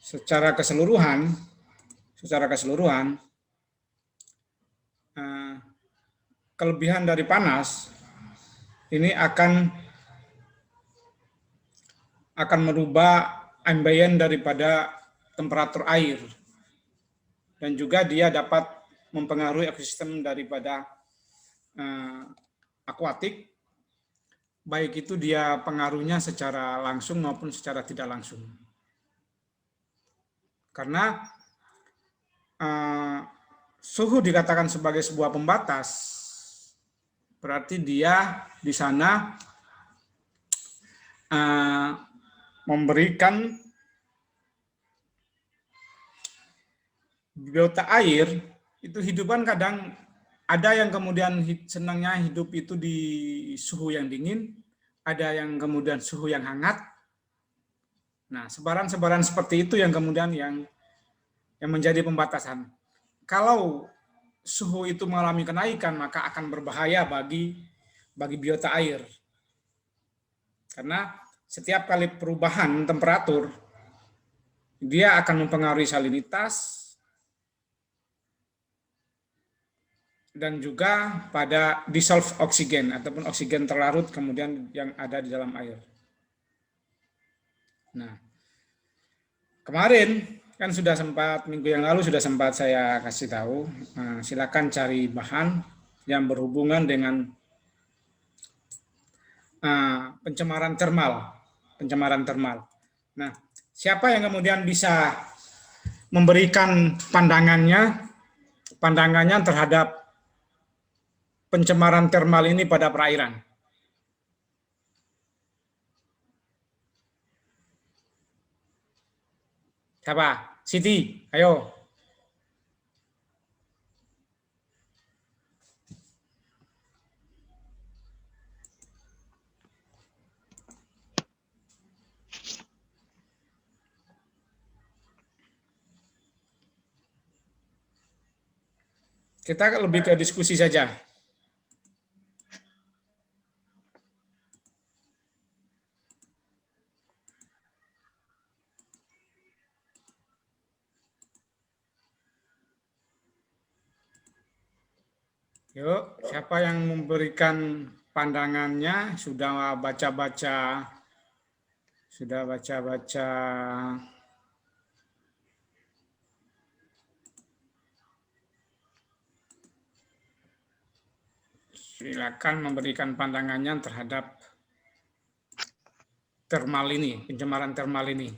secara keseluruhan, kelebihan dari panas ini akan merubah ambien daripada temperatur air, dan juga dia dapat mempengaruhi ekosistem daripada akuatik, baik itu dia pengaruhnya secara langsung maupun secara tidak langsung. Karena suhu dikatakan sebagai sebuah pembatas, berarti dia di sana memberikan biota air itu hidupan. Kadang ada yang kemudian senangnya hidup itu di suhu yang dingin, ada yang kemudian suhu yang hangat. Nah, sebaran-sebaran seperti itu yang kemudian yang menjadi pembatasan. Kalau suhu itu mengalami kenaikan, maka akan berbahaya bagi biota air. Karena setiap kali perubahan temperatur, dia akan mempengaruhi salinitas dan juga pada dissolved oksigen ataupun oksigen terlarut kemudian yang ada di dalam air. Nah, kemarin kan sudah sempat, minggu yang lalu sudah sempat saya kasih tahu, silakan cari bahan yang berhubungan dengan pencemaran termal. Nah, siapa yang kemudian bisa memberikan pandangannya terhadap pencemaran termal ini pada perairan? Siapa? Siti, ayo. Kita lebih ke diskusi saja. Yuk, siapa yang memberikan pandangannya? Sudah baca-baca silakan memberikan pandangannya terhadap termal ini, pencemaran termal ini.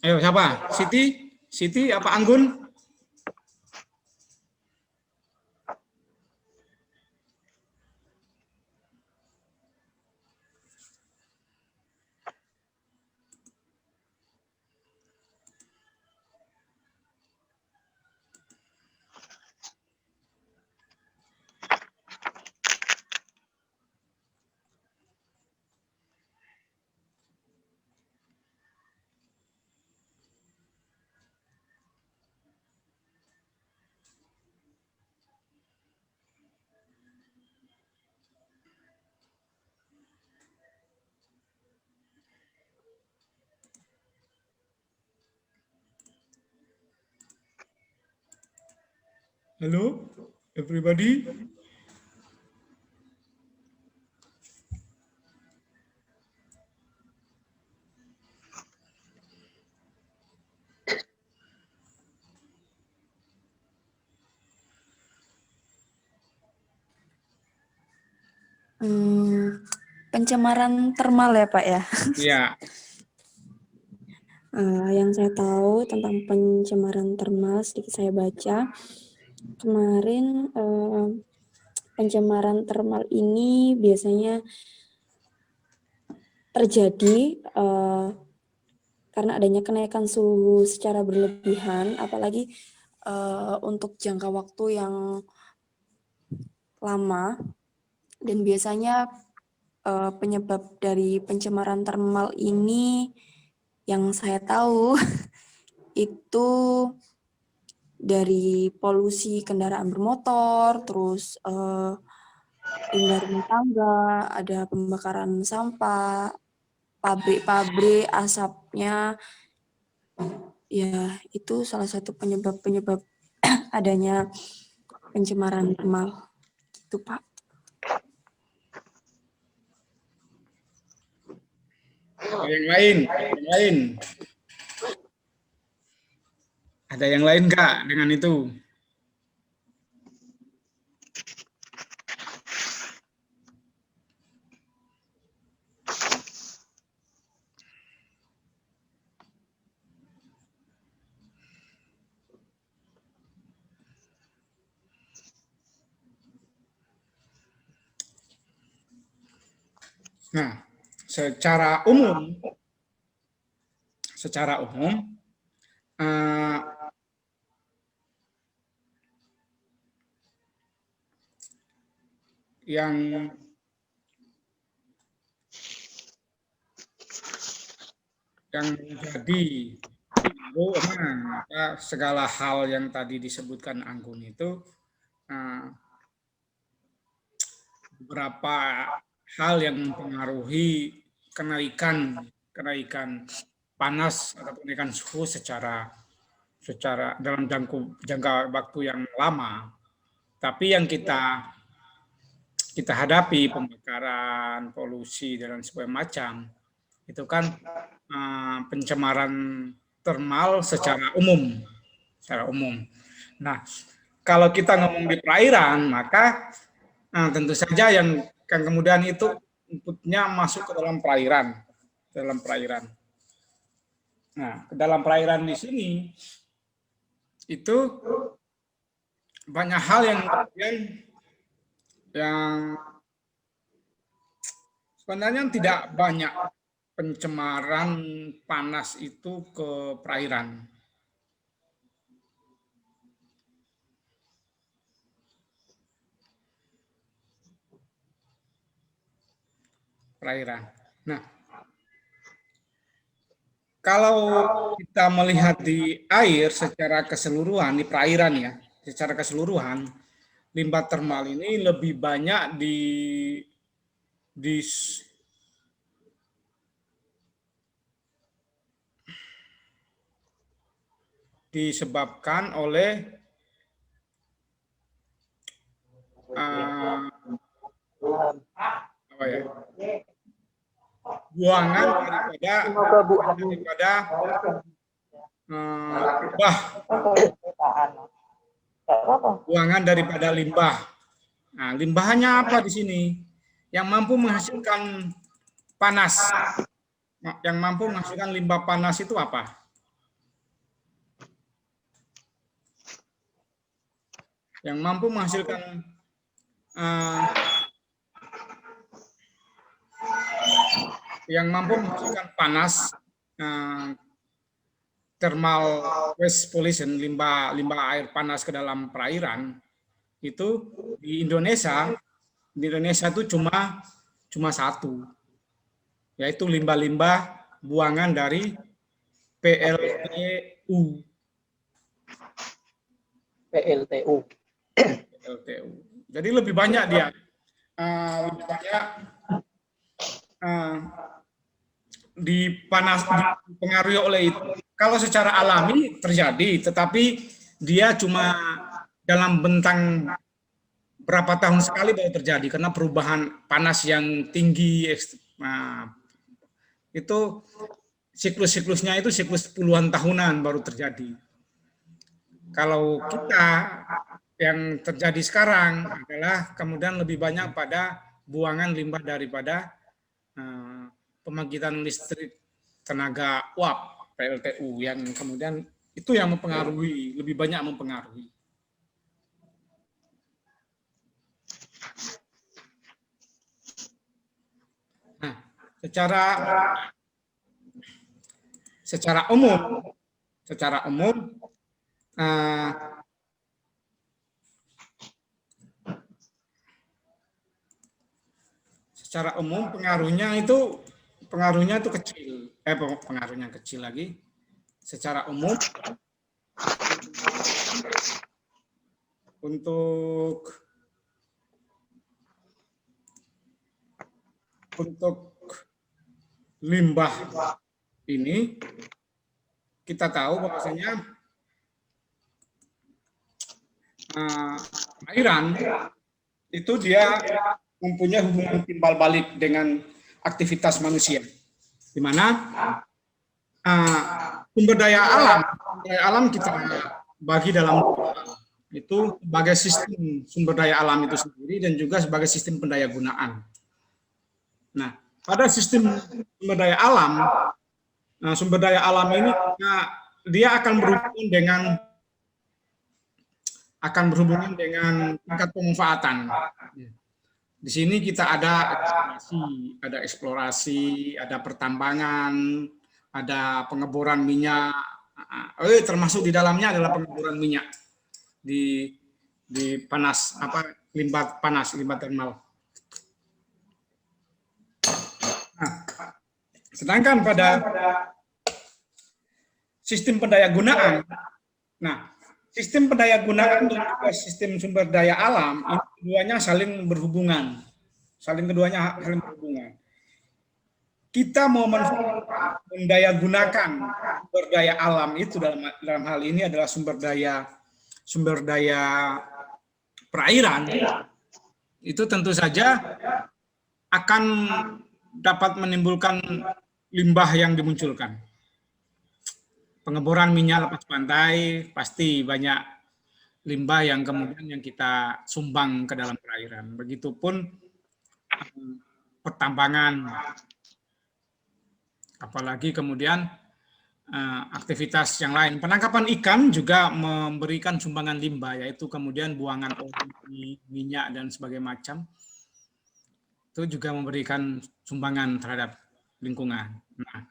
Ayo, siapa? Siti apa Anggun? Halo, everybody. Pencemaran termal ya Pak ya? Iya. Yang saya tahu tentang pencemaran termal, sedikit saya baca. Kemarin pencemaran termal ini biasanya terjadi karena adanya kenaikan suhu secara berlebihan, apalagi untuk jangka waktu yang lama, dan biasanya penyebab dari pencemaran termal ini yang saya tahu itu dari polusi kendaraan bermotor, terus limbah rumah tangga, ada pembakaran sampah, pabrik-pabrik, asapnya, ya itu salah satu penyebab-penyebab adanya pencemaran termal. Gitu, Pak. Yang lain, yang lain. Ada yang lain nggak dengan itu? Nah, secara umum eh, yang menjadi segala hal yang tadi disebutkan Anggun itu beberapa hal yang mempengaruhi kenaikan panas atau kenaikan suhu secara dalam jangka waktu yang lama. Tapi yang kita hadapi, pembakaran, polusi dan segala macam, itu kan pencemaran termal secara umum. Nah, kalau kita ngomong di perairan, maka tentu saja yang kemudian itu inputnya masuk ke dalam perairan. Nah, ke dalam perairan di sini itu banyak hal yang sebenarnya tidak banyak pencemaran panas itu ke perairan. Nah, kalau kita melihat di air secara keseluruhan, di perairan ya, secara keseluruhan, limbah termal ini lebih banyak disebabkan oleh buangan daripada limbah. Buangan daripada limbah. Nah, limbahnya apa di sini? Yang mampu menghasilkan panas. Yang mampu menghasilkan limbah panas itu apa? Yang mampu menghasilkan panas, thermal waste pollution, limbah air panas ke dalam perairan, itu di Indonesia itu cuma satu, yaitu limbah-limbah buangan dari PLTU. Jadi lebih banyak dia, dipengaruhi oleh itu. Kalau secara alami terjadi, tetapi dia cuma dalam bentang berapa tahun sekali baru terjadi karena perubahan panas yang tinggi. Itu siklusnya itu siklus puluhan tahunan baru terjadi. Kalau kita yang terjadi sekarang adalah kemudian lebih banyak pada buangan limbah daripada pembangkitan listrik tenaga uap PLTU yang kemudian itu yang mempengaruhi, lebih banyak mempengaruhi. Nah, secara umum secara umum pengaruhnya itu kecil. Pengaruhnya kecil lagi. Secara umum untuk limbah ini kita tahu bahwasanya airan itu dia mempunyai hubungan timbal balik dengan aktivitas manusia, di mana sumber daya alam kita bagi dalam itu sebagai sistem sumber daya alam itu sendiri dan juga sebagai sistem pendayagunaan. Nah, pada sistem sumber daya alam ini dia akan berhubungan dengan tingkat pemanfaatan. Di sini kita ada eksplorasi, ada pertambangan, ada pengeboran minyak, termasuk di dalamnya adalah pengeboran minyak di limbah termal. Nah, sedangkan pada sistem pendayagunaan, sistem pendayagunaan dan juga sistem sumber daya alam ini keduanya saling berhubungan. Kita mau mendayagunakan sumber daya alam itu dalam hal ini adalah sumber daya perairan, itu tentu saja akan dapat menimbulkan limbah yang dimunculkan. Pengeboran minyak lepas pantai pasti banyak limbah yang kemudian kita sumbang ke dalam perairan. Begitupun pertambangan, apalagi kemudian aktivitas yang lain. Penangkapan ikan juga memberikan sumbangan limbah, yaitu kemudian buangan oli, minyak, dan sebagainya macam. Itu juga memberikan sumbangan terhadap lingkungan. Nah,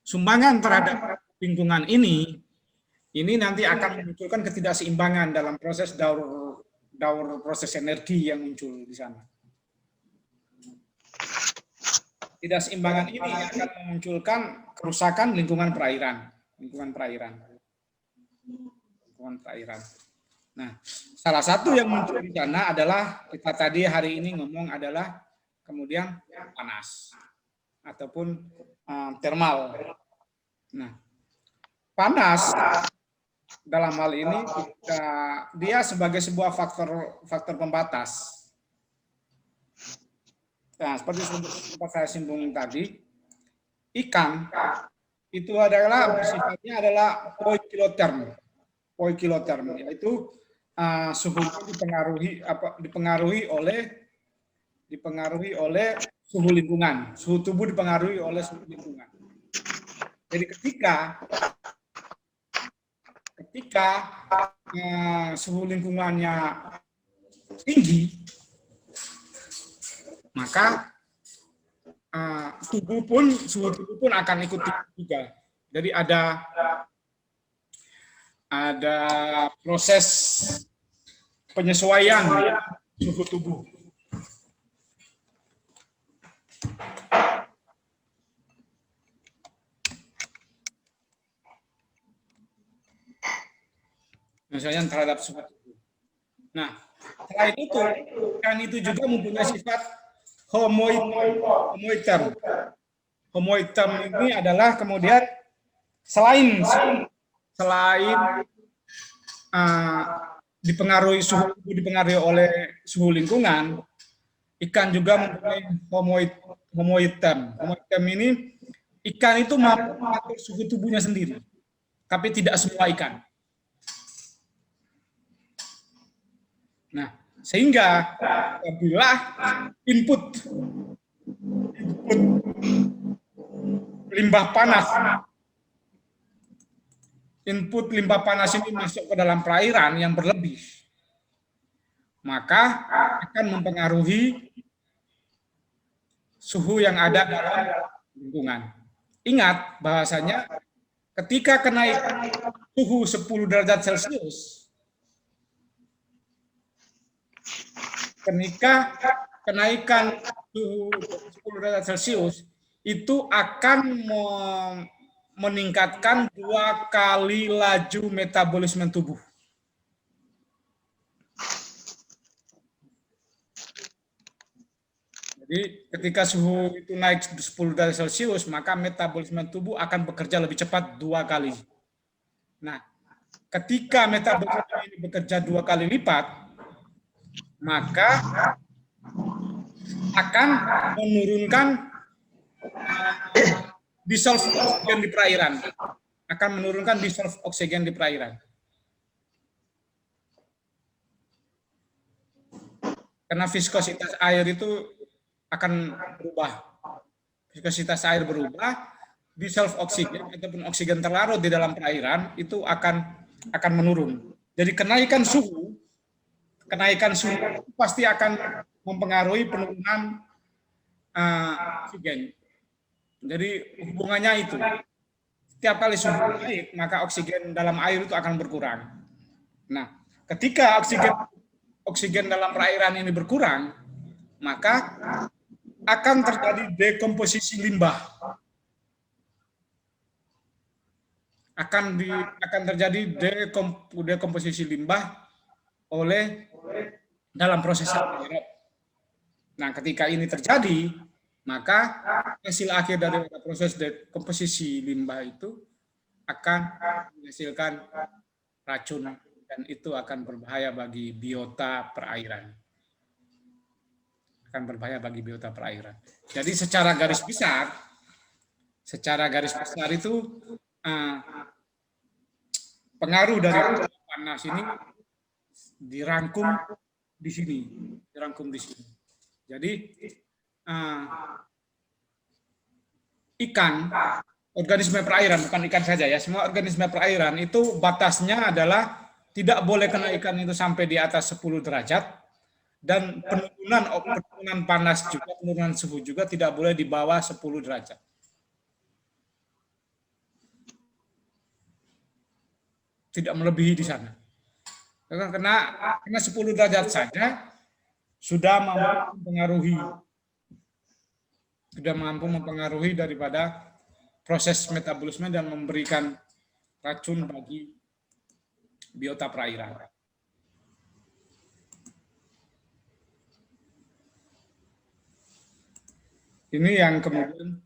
sumbangan terhadap lingkungan ini nanti akan memunculkan ketidakseimbangan dalam proses daur proses energi yang muncul di sana. Ketidakseimbangan ini akan memunculkan kerusakan lingkungan perairan. Nah, salah satu yang muncul di sana adalah kita tadi hari ini ngomong adalah kemudian panas ataupun termal. Nah, panas dalam hal ini dia sebagai sebuah faktor pembatas. Nah, seperti sempat saya singgung tadi, ikan itu sifatnya adalah poikiloterm, yaitu suhunya dipengaruhi oleh suhu lingkungan. Suhu tubuh dipengaruhi oleh suhu lingkungan. Jadi ketika suhu lingkungannya tinggi, maka suhu tubuh pun akan ikut tinggi juga. Jadi ada proses penyesuaian suhu tubuh. Penyesuaian terhadap suhu tubuh. Nah, selain itu, ikan itu juga mempunyai sifat homoitem. Homoitem ini adalah kemudian selain dipengaruhi oleh suhu lingkungan, ikan juga mempunyai homoitem. Homoitem ini ikan itu mampu mengatur suhu tubuhnya sendiri, tapi tidak semua ikan. Nah, sehingga apabila input limbah panas ini masuk ke dalam perairan yang berlebih, maka akan mempengaruhi suhu yang ada dalam lingkungan. Ingat bahwasanya ketika kenaikan suhu 10 derajat Celcius, kenaikan suhu 10 derajat Celcius itu akan meningkatkan 2 kali laju metabolisme tubuh. Jadi ketika suhu itu naik 10 derajat Celcius, maka metabolisme tubuh akan bekerja lebih cepat 2 kali. Nah, ketika metabolisme ini bekerja 2 kali lipat, maka akan menurunkan dissolve oksigen di perairan. Akan menurunkan dissolve oksigen di perairan. Karena viskositas air itu akan berubah. Viskositas air berubah, dissolve oksigen ataupun oksigen terlarut di dalam perairan itu akan menurun. Jadi kenaikan suhu pasti akan mempengaruhi penurunan oksigen. Jadi hubungannya itu. Setiap kali suhu naik, maka oksigen dalam air itu akan berkurang. Nah, ketika oksigen dalam perairan ini berkurang, maka akan terjadi dekomposisi limbah. Akan terjadi dekomposisi limbah oleh dalam proses aerob. Nah, ketika ini terjadi, maka hasil akhir dari proses dekomposisi limbah itu akan menghasilkan racun dan itu akan berbahaya bagi biota perairan. Akan berbahaya bagi biota perairan. Jadi secara garis besar itu pengaruh dari panas ini dirangkum di sini. Jadi ikan, organisme perairan, bukan ikan saja ya, semua organisme perairan itu batasnya adalah tidak boleh kenaikan itu sampai di atas 10 derajat dan penurunan panas juga, penurunan suhu juga tidak boleh di bawah 10 derajat. Tidak melebihi di sana. Karena 10 derajat saja sudah mampu mempengaruhi daripada proses metabolisme dan memberikan racun bagi biota perairan. Ini yang kemudian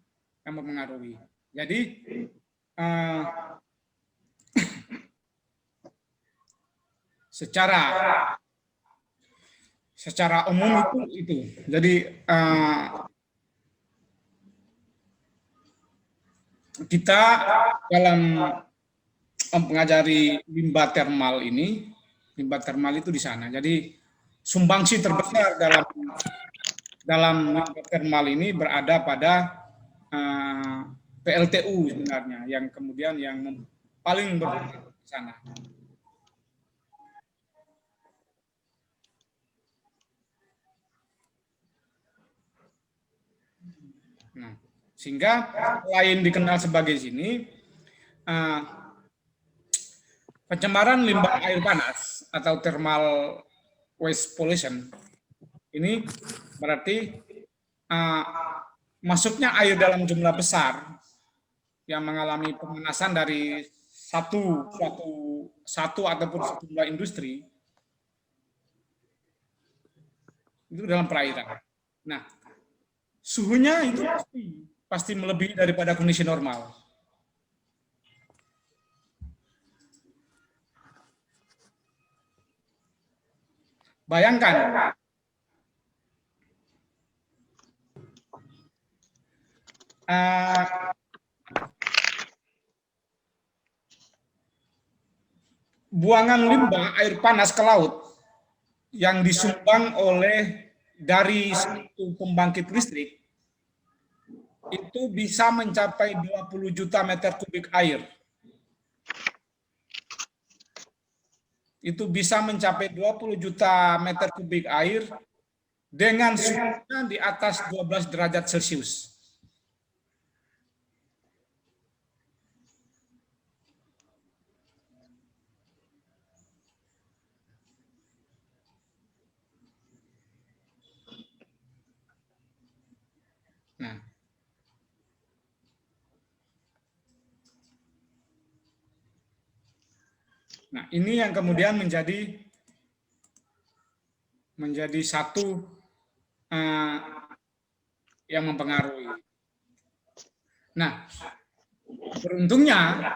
yang mempengaruhi. Jadi secara umum itu. Jadi kita dalam mempelajari limbah termal itu di sana. Jadi sumbangsi terbesar dalam limbah termal ini berada pada PLTU sebenarnya, yang kemudian yang paling berperan di sana. Nah, sehingga selain dikenal sebagai sini, pencemaran limbah air panas atau thermal waste pollution ini berarti masuknya air dalam jumlah besar yang mengalami pemanasan dari satu ataupun sejumlah industri itu dalam perairan. Nah, suhunya itu pasti melebihi daripada kondisi normal. Bayangkan buangan limbah air panas ke laut yang disumbang dari satu pembangkit listrik itu bisa mencapai 20 juta meter kubik air. Itu bisa mencapai 20 juta meter kubik air dengan suhunya di atas 12 derajat Celcius. Nah, ini yang kemudian menjadi satu yang mempengaruhi. Nah, beruntungnya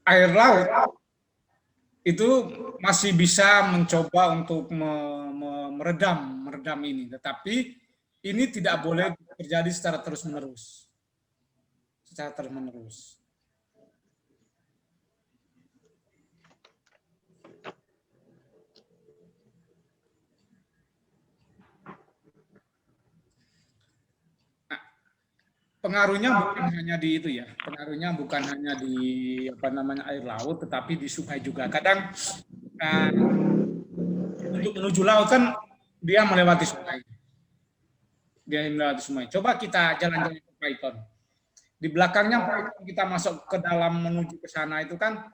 air laut itu masih bisa mencoba untuk meredam ini, tetapi ini tidak boleh terjadi secara terus-menerus. Nah, pengaruhnya bukan hanya di itu ya, pengaruhnya bukan hanya di air laut, tetapi di sungai juga. Kadang untuk menuju laut kan dia melewati sungai. Coba kita jalan-jalan ke Python. Di belakangnya Python kita masuk ke dalam menuju ke sana itu kan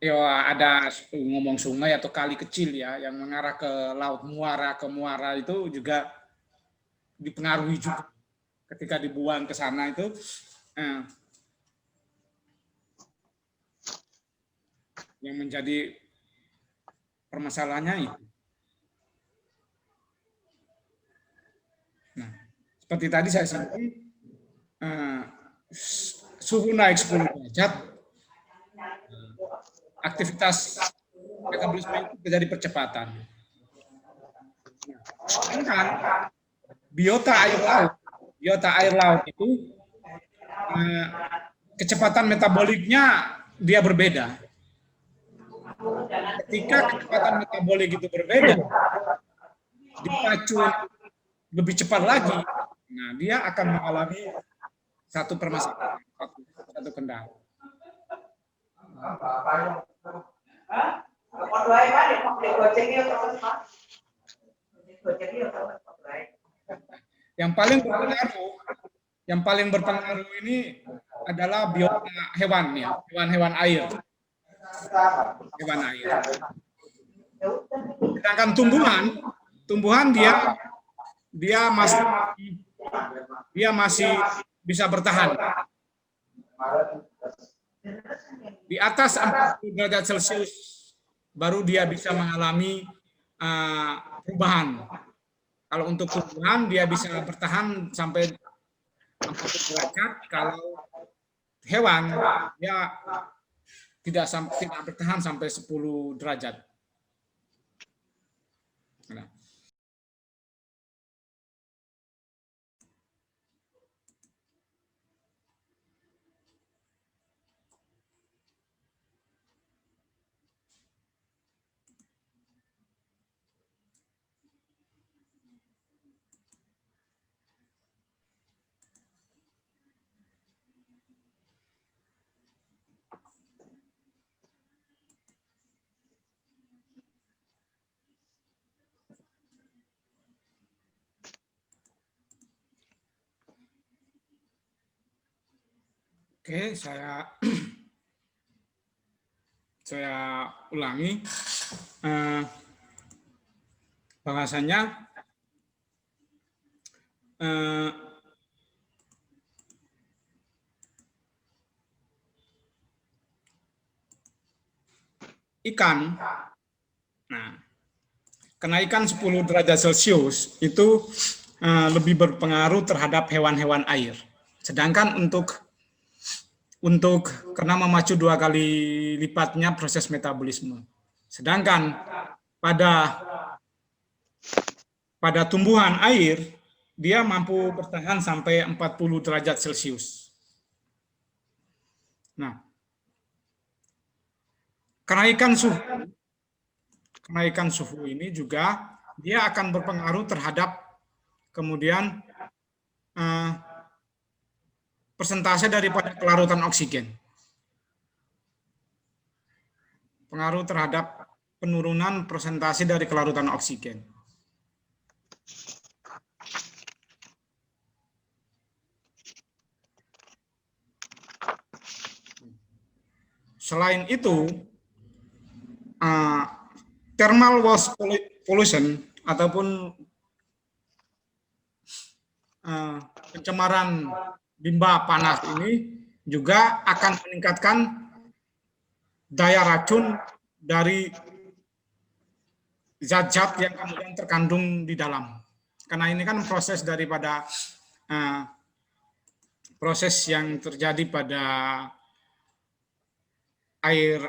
ya ada ngomong sungai atau kali kecil ya yang mengarah ke laut, ke muara itu juga dipengaruhi juga ketika dibuang ke sana itu. Yang menjadi permasalahannya itu. Nah, seperti tadi saya sampaikan, suhu naik 10 derajat, aktivitas metabolisme itu terjadi percepatan. Sedangkan biota air laut itu kecepatan metaboliknya dia berbeda. Ketika kecepatan metabolik itu berbeda, dipacu lebih cepat lagi, nah dia akan mengalami satu permasalahan, satu kendala. Yang paling berpengaruh ini adalah biota hewan ya, hewan air. Sedangkan tumbuhan dia masih bisa bertahan. Di atas 40 derajat Celcius baru dia bisa mengalami perubahan. Kalau untuk tumbuhan dia bisa bertahan sampai 40 derajat, kalau hewan dia tidak bertahan sampai 10 derajat. Nah. Oke, saya ulangi. Bahasanya ikan, nah, kenaikan 10 derajat Celcius itu lebih berpengaruh terhadap hewan-hewan air. Sedangkan untuk karena memacu 2 kali lipatnya proses metabolisme. Sedangkan pada tumbuhan air, dia mampu bertahan sampai 40 derajat Celcius. Nah, kenaikan suhu ini juga dia akan berpengaruh terhadap kemudian persentase daripada kelarutan oksigen. Pengaruh terhadap penurunan persentase dari kelarutan oksigen. Selain itu, thermal waste pollution ataupun pencemaran limbah panas ini juga akan meningkatkan daya racun dari zat-zat yang kemudian terkandung di dalam. Karena ini kan proses daripada proses yang terjadi pada air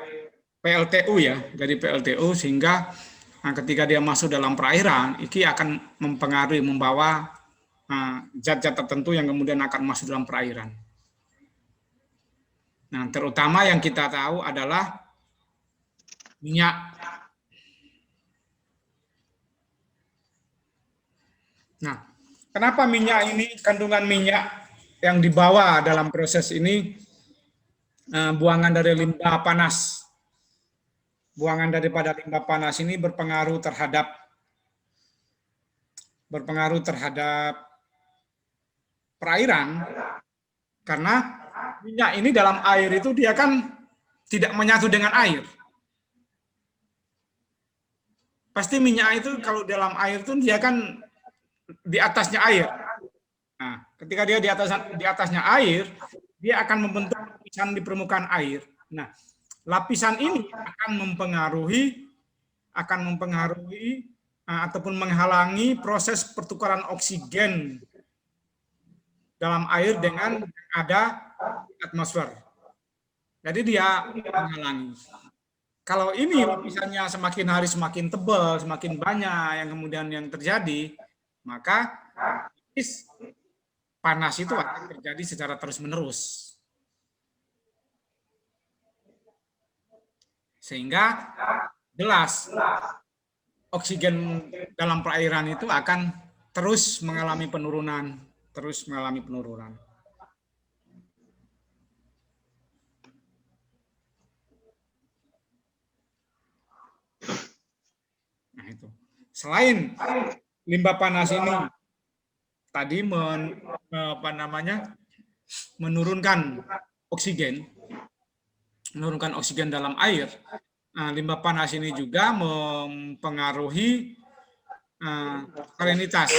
PLTU ya, dari PLTU, sehingga ketika dia masuk dalam perairan, ini akan mempengaruhi, membawa zat-zat tertentu yang kemudian akan masuk dalam perairan. Nah, terutama yang kita tahu adalah minyak. Nah, kenapa minyak ini, kandungan minyak yang dibawa dalam proses ini, buangan dari limbah panas. Buangan daripada limbah panas ini berpengaruh terhadap perairan, karena minyak ini dalam air itu dia kan tidak menyatu dengan air. Pasti minyak itu kalau dalam air itu dia kan di atasnya air. Nah, ketika dia di atasnya air, dia akan membentuk lapisan di permukaan air. Nah, lapisan ini akan mempengaruhi ataupun menghalangi proses pertukaran oksigen dalam air dengan ada atmosfer. Jadi dia menghalangi. Kalau ini lapisannya semakin hari semakin tebal, semakin banyak yang kemudian yang terjadi, maka panas itu akan terjadi secara terus-menerus. Sehingga jelas oksigen dalam perairan itu akan terus mengalami penurunan. Nah, itu. Selain limbah panas ini tadi menurunkan oksigen dalam air, limbah panas ini juga mempengaruhi salinitas.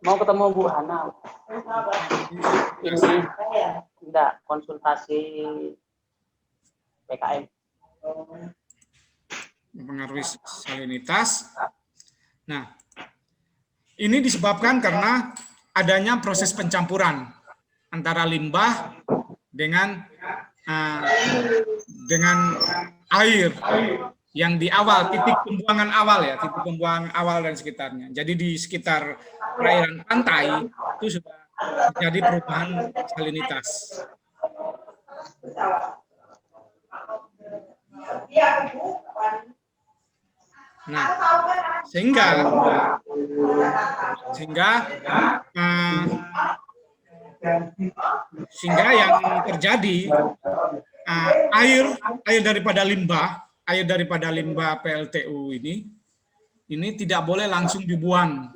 Mau ketemu Bu Hana. Ini enggak konsultasi PKM. Mempengaruhi salinitas. Nah, ini disebabkan karena adanya proses pencampuran antara limbah dengan air yang di awal, titik pembuangan awal dan sekitarnya. Jadi di sekitar perairan pantai itu sudah terjadi perubahan salinitas. Nah, sehingga yang terjadi air daripada limbah PLTU ini tidak boleh langsung dibuang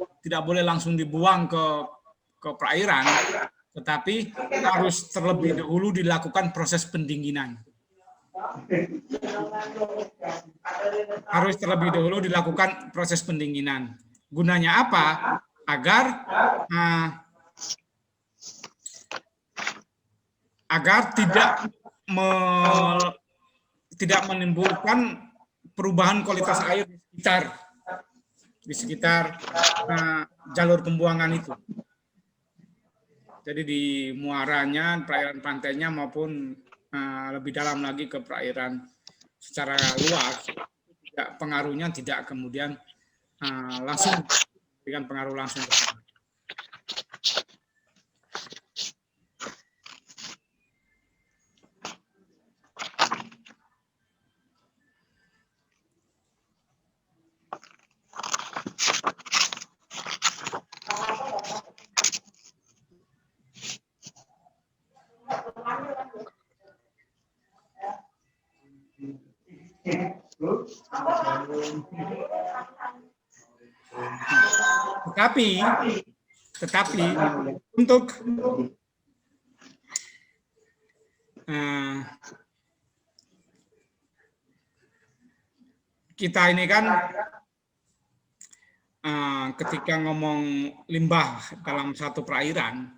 ke perairan, tetapi harus terlebih dahulu dilakukan proses pendinginan. Gunanya apa? Agar tidak menimbulkan perubahan kualitas air di sekitar jalur pembuangan itu. Jadi di muaranya, perairan pantainya maupun lebih dalam lagi ke perairan secara luas, pengaruhnya tidak kemudian langsung dengan pengaruh langsung ke sana. Tetapi untuk kita ini kan ketika ngomong limbah dalam satu perairan,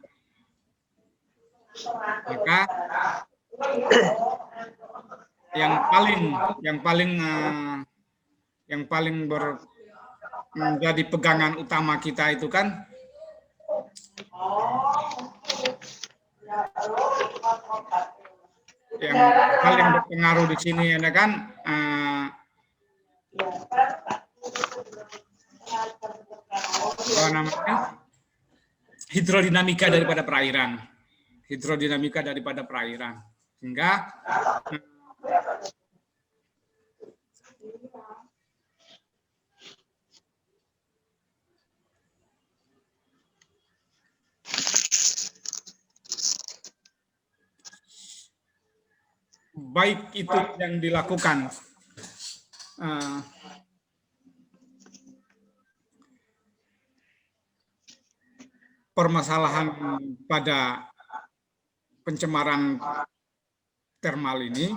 maka yang paling menjadi pegangan utama kita itu kan yang paling berpengaruh di sini ya kan apa namanya, hidrodinamika daripada perairan, sehingga baik itu yang dilakukan permasalahan pada pencemaran termal ini,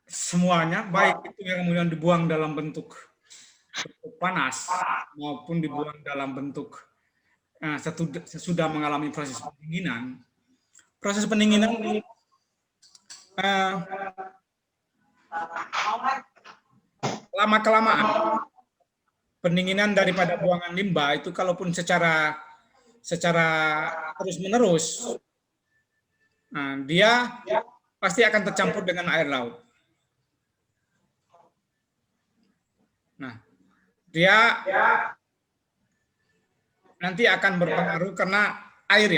semuanya baik itu yang kemudian dibuang dalam bentuk panas maupun dibuang dalam bentuk sesudah mengalami proses pendinginan. Proses pendinginan ini lama-kelamaan pendinginan daripada buangan limbah itu kalaupun secara terus-menerus, dia pasti akan tercampur dengan air laut. Nah, dia nanti akan berpengaruh karena air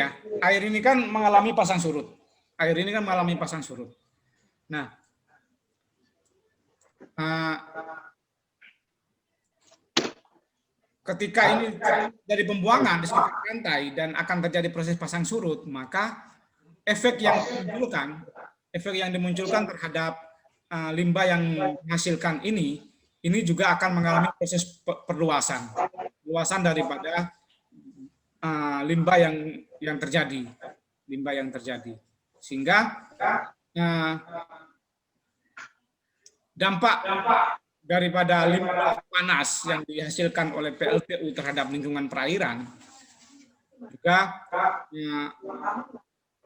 ini kan mengalami pasang surut. Nah, ketika ini dari pembuangan di sekitar pantai dan akan terjadi proses pasang surut, maka efek yang dimunculkan terhadap limbah yang menghasilkan ini juga akan mengalami proses perluasan daripada limbah yang terjadi, sehingga dampak daripada limbah panas yang dihasilkan oleh PLTU terhadap lingkungan perairan juga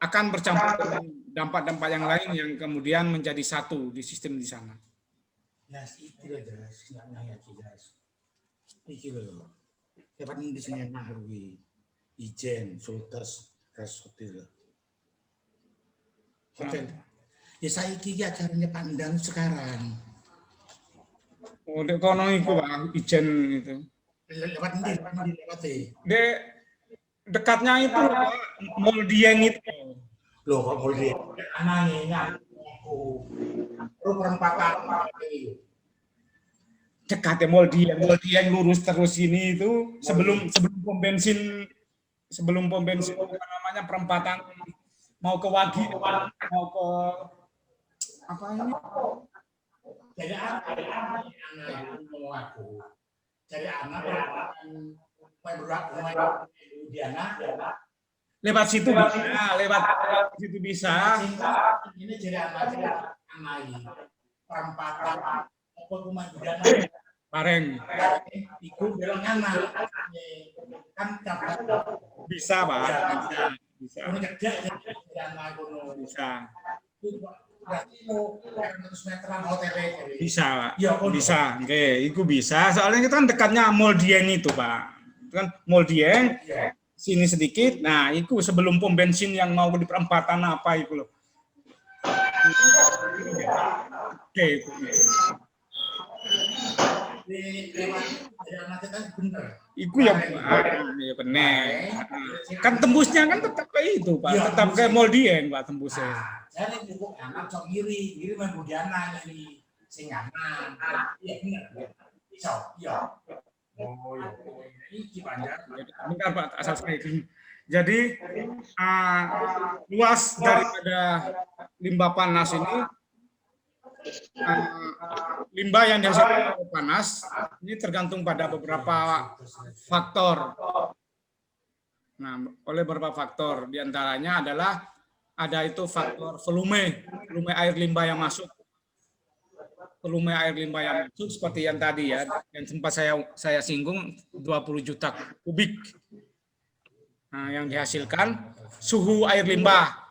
akan bercampur dengan dampak-dampak yang lain yang kemudian menjadi satu di sistem di sana. Dapat di sini Nahwi, Ijen, Sultas, Hotel. Ya saya kira acaranya pandang sekarang. Oh, dek kono iku Pak, Ijen itu. Lewat. Dekatnya itu Mall Dieng itu. Loh, kok Mall Dieng? Anaknya perempatan Dekatnya Mall Dieng lurus terus ini itu sebelum pom bensin apa namanya, perempatan mau ke Wagi, mau ke apa ini? Jadi anak mau aku. Jadi anak lewat situ bisa. Ini jadi anak perempatan apa rumah budana Bareng. Iku bilang anak kan Bisa, Pak. Bisa. Bisa, Pak. Bisa. Oke, itu bisa. Soalnya itu kan dekatnya Mall Dieng itu, Pak. Itu kan Mall Dieng, sini sedikit. Nah, itu sebelum pom bensin yang mau di perempatan apa itu loh. Oke, itu. Iku yang benar. Kan tembusnya kan tetap kayak itu, Pak. Tetap kayak Mall Dieng, Pak, tembusnya. Jadi buku anak cok ngiri main budana ngiri sing aman. Iya benar. Iya. Oh iya. Ini panjang. Bentar Pak, asal saya. Jadi luas daripada limbah panas ini, limbah yang dihasilkan oleh panas ini tergantung pada beberapa faktor. Nah, oleh beberapa faktor diantaranya adalah ada itu faktor volume air limbah yang masuk. Volume air limbah yang masuk seperti yang tadi ya, yang sempat saya singgung 20 juta kubik. Nah, yang dihasilkan suhu air limbah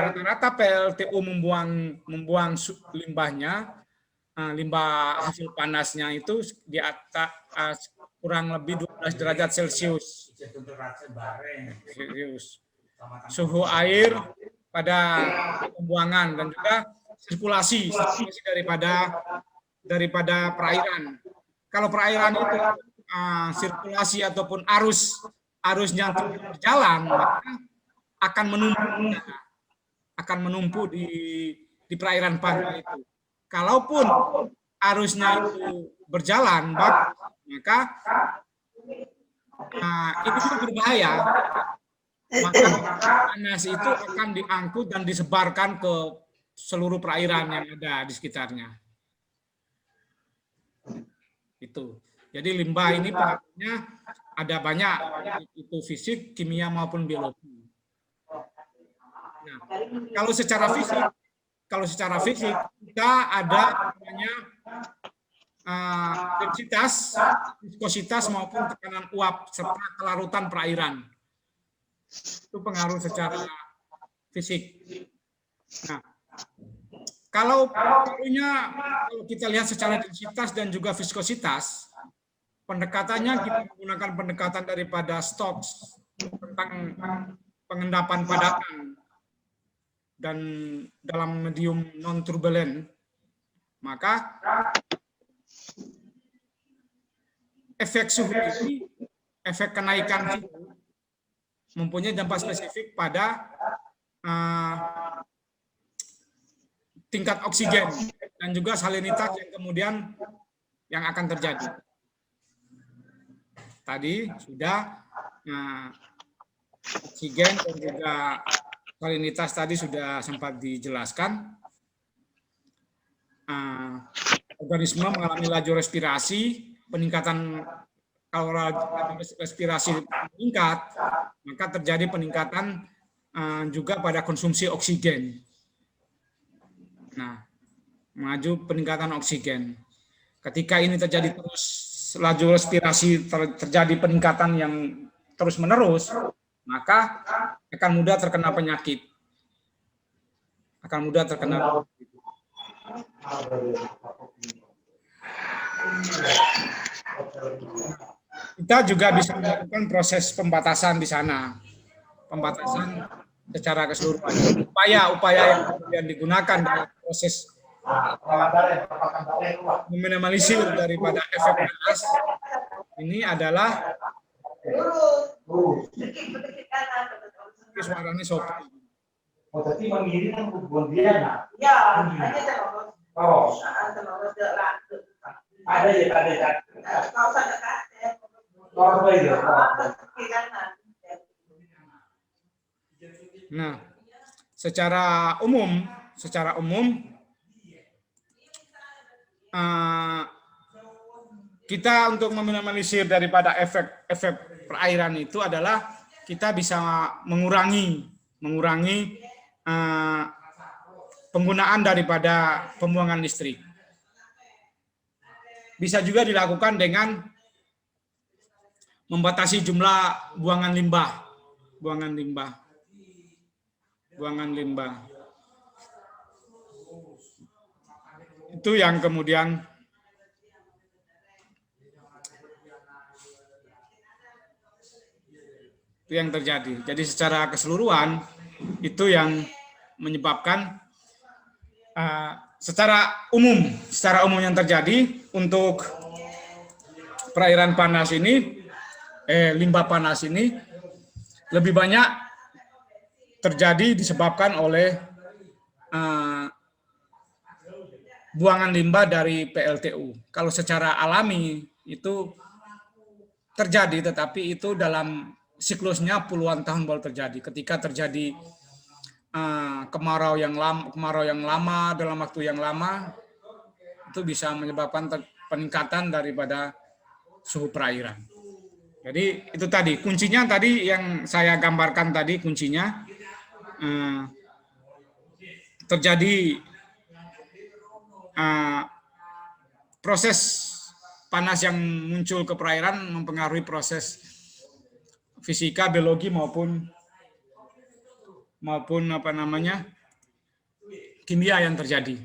rata-rata PLTU membuang limbahnya, limbah hasil panasnya itu di atas kurang lebih 12 derajat Celcius. Suhu air pada pembuangan dan juga sirkulasi daripada perairan. Kalau perairan itu sirkulasi ataupun arusnya berjalan, maka akan menumpuk di perairan pantai itu. Kalaupun arusnya itu berjalan, maka itu berbahaya. Maka panas itu akan diangkut dan disebarkan ke seluruh perairan yang ada di sekitarnya. Itu. Jadi limbah ini pengaruhnya ada banyak, itu fisik, kimia maupun biologi. Nah, kalau secara fisik kita ada namanya densitas, viskositas maupun tekanan uap serta kelarutan perairan. Itu pengaruh secara fisik. Nah, kalau kita lihat secara densitas dan juga viskositas, pendekatannya kita menggunakan pendekatan daripada Stokes tentang pengendapan padatan dan dalam medium non-turbulent, maka efek suhu ini, efek kenaikan suhu mempunyai dampak spesifik pada tingkat oksigen dan juga salinitas yang kemudian yang akan terjadi. Tadi sudah oksigen dan juga salinitas tadi sudah sempat dijelaskan. Organisme mengalami laju respirasi, peningkatan kalau respirasi meningkat, maka terjadi peningkatan juga pada konsumsi oksigen. Nah, maju peningkatan oksigen. Ketika ini terjadi terus, laju respirasi terjadi peningkatan yang terus-menerus, maka akan mudah terkena penyakit. Akan mudah terkena penyakit. Kita juga bisa melakukan proses pembatasan di sana. Pembatasan secara keseluruhan. Upaya yang kemudian digunakan dalam proses meminimalisir daripada efek panas ini adalah suaranya sopan. Oh, tadi mengirim kan kemudian. Ya, oh. Ada ya. Kau sadar kan? Oh, iya. Nah, secara umum kita untuk meminimalisir daripada efek perairan itu adalah kita bisa mengurangi penggunaan daripada pembuangan listrik. Bisa juga dilakukan dengan membatasi jumlah buangan limbah. Itu yang kemudian itu yang terjadi. Jadi secara keseluruhan itu yang menyebabkan secara umum yang terjadi untuk perairan panas ini, limbah panas ini lebih banyak terjadi disebabkan oleh buangan limbah dari PLTU. Kalau secara alami itu terjadi, tetapi itu dalam siklusnya puluhan tahun baru terjadi. Ketika terjadi kemarau yang lama dalam waktu yang lama, itu bisa menyebabkan peningkatan daripada suhu perairan. Jadi itu tadi kuncinya tadi yang saya gambarkan tadi kuncinya terjadi proses panas yang muncul ke perairan mempengaruhi proses fisika, biologi maupun kimia yang terjadi.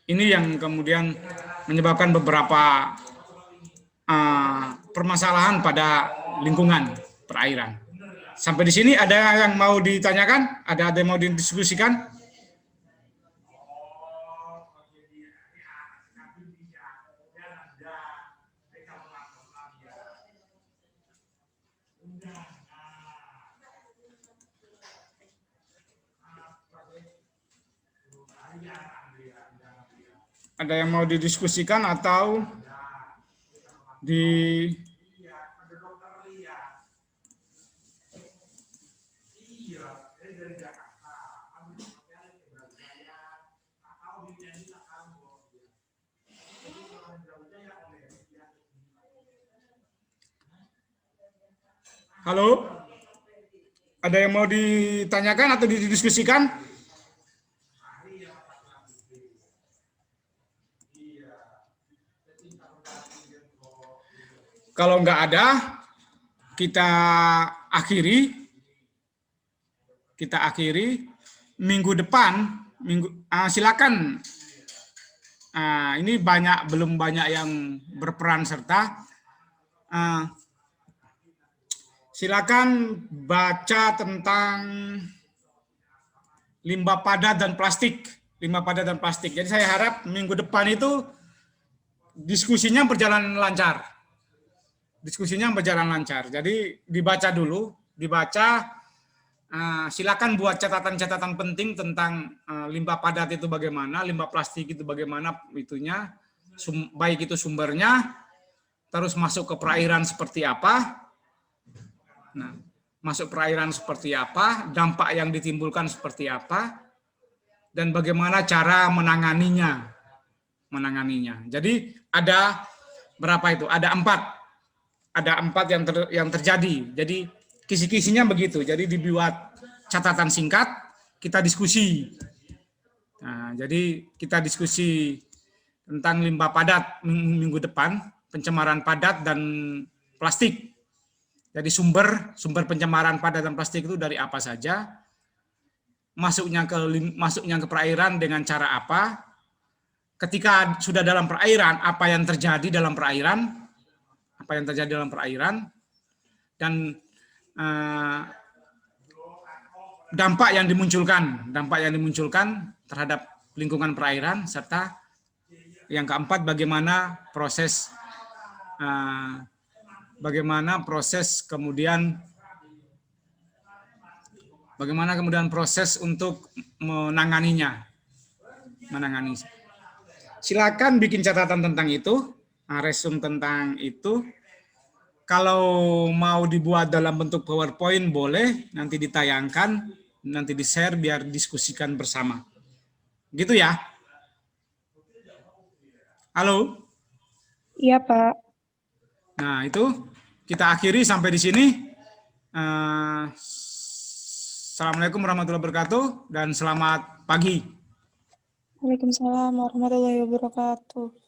Ini yang kemudian menyebabkan beberapa permasalahan pada lingkungan perairan. Sampai di sini ada yang mau ditanyakan? Ada yang mau didiskusikan? Ada yang mau didiskusikan atau di Halo? Ada yang mau ditanyakan atau didiskusikan? Kalau nggak ada, kita akhiri minggu depan. Silakan. Ini belum banyak yang berperan serta. Silakan baca tentang limbah padat dan plastik. Jadi saya harap minggu depan itu diskusinya berjalan lancar. Jadi dibaca dulu, silakan buat catatan-catatan penting tentang limbah padat itu bagaimana, limbah plastik itu bagaimana itunya, baik itu sumbernya, terus masuk ke perairan seperti apa. Nah, masuk perairan seperti apa, dampak yang ditimbulkan seperti apa, dan bagaimana cara menanganinya. Jadi ada berapa itu? Ada empat yang terjadi. Jadi kisi-kisinya begitu. Jadi dibuat catatan singkat, kita diskusi. Nah, jadi kita diskusi tentang limbah padat minggu depan, pencemaran padat dan plastik. Jadi sumber pencemaran padat dan plastik itu dari apa saja, masuknya ke perairan dengan cara apa, ketika sudah dalam perairan, apa yang terjadi dalam perairan, dan dampak yang dimunculkan terhadap lingkungan perairan, serta yang keempat bagaimana proses kemudian proses untuk menanganinya. Silakan bikin catatan tentang itu, resume tentang itu. Kalau mau dibuat dalam bentuk PowerPoint boleh, nanti ditayangkan, nanti di-share biar diskusikan bersama. Gitu ya? Halo? Iya, Pak. Nah, itu kita akhiri sampai di sini. Assalamualaikum warahmatullahi wabarakatuh dan selamat pagi. Waalaikumsalam warahmatullahi wabarakatuh.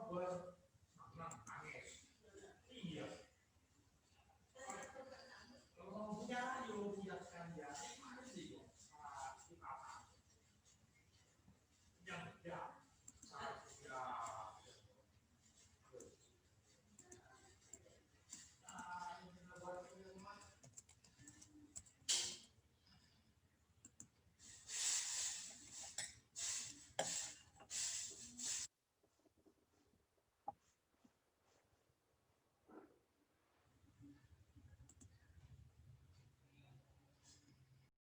Well,